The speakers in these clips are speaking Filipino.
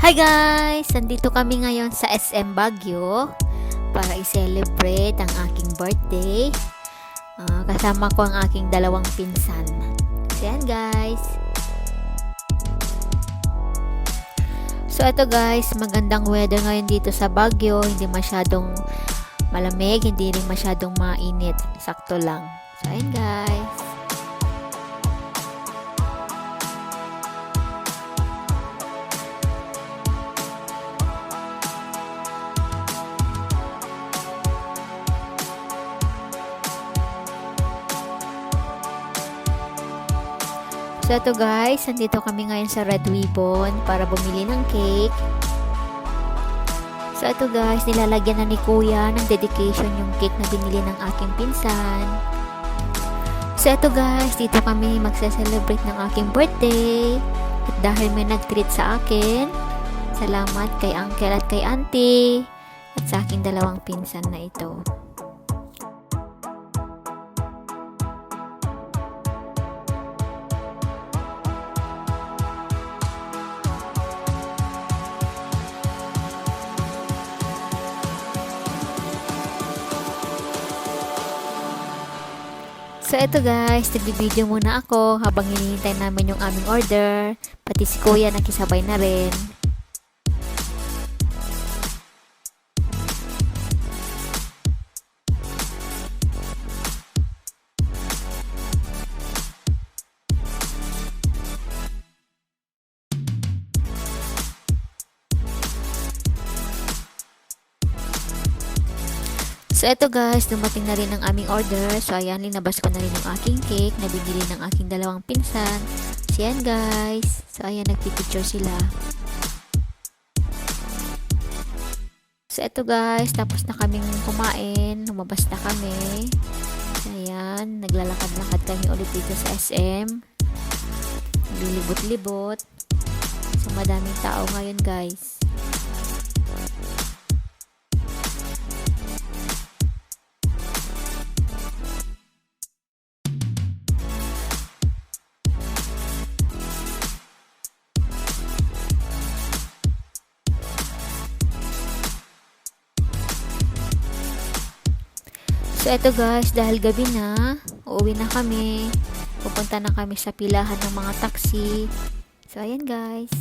Hi guys! Nandito kami ngayon sa SM Baguio para i-celebrate ang aking birthday. Kasama ko ang aking dalawang pinsan. So yan guys. So ito guys, magandang weather ngayon dito sa Baguio. Hindi masyadong malamig, hindi rin masyadong mainit. Sakto lang. So yan guys. So ito guys, nandito kami ngayon sa Red Ribbon para bumili ng cake. So ito guys, nilalagyan na ni Kuya ng dedication yung cake na binili ng aking pinsan. So ito guys, dito kami magse-celebrate ng aking birthday. At dahil may nag-treat sa akin, salamat kay uncle at kay auntie at sa aking dalawang pinsan na ito. So ito guys, nagbibideo muna ako habang hinihintay namin yung aming order. Pati si Kuya nakisabay na rin. So eto guys, dumating na rin ang aming order. So ayan, linabas ko na rin yung aking cake na binili ng aking dalawang pinsan. So yan guys. So ayan, nagpipicture sila. So eto guys, tapos na kaming kumain. Lumabas na kami. So ayan, naglalakad-lakad kami ulit dito sa SM. Naglilibot-libot. So madaming tao ngayon guys. So eto guys, dahil gabi na, uuwi na kami. Pupunta na kami sa pilahan ng mga taxi. So ayan guys.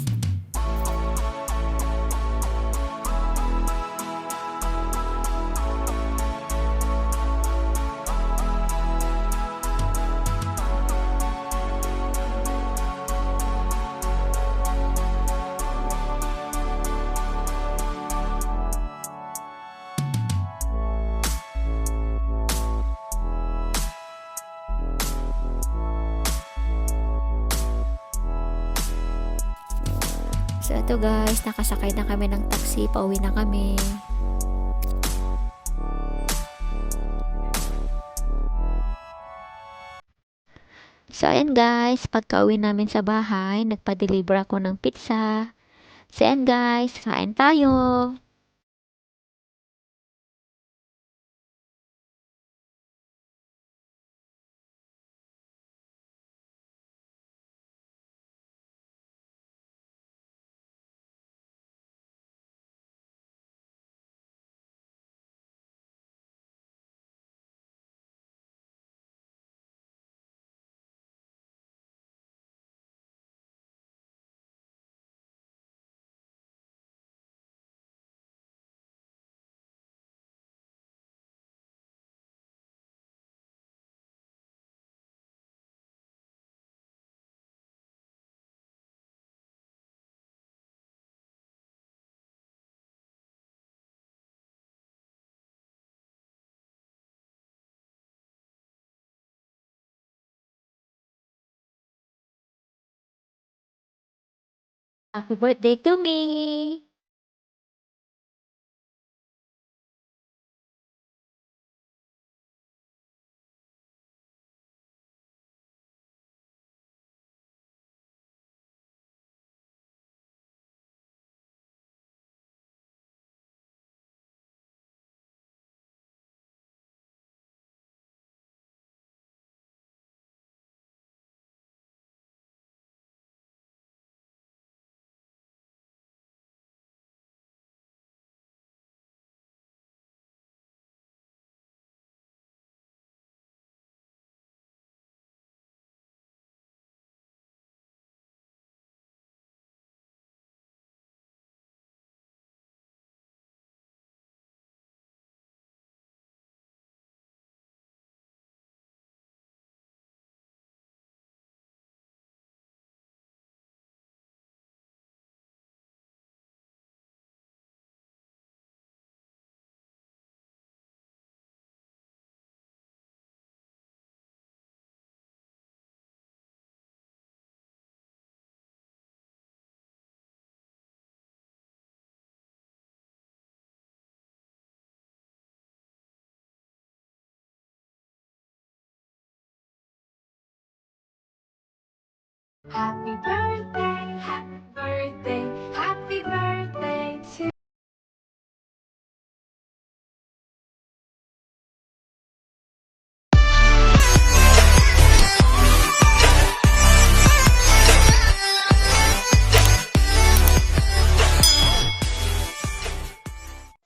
So ito guys, nakasakay na kami ng taxi, pauwi na kami. So ayan guys, pagka-uwi namin sa bahay, nagpa-deliver ako ng pizza. So ayan guys, kain tayo! Happy birthday to me! Happy birthday, happy birthday, happy birthday.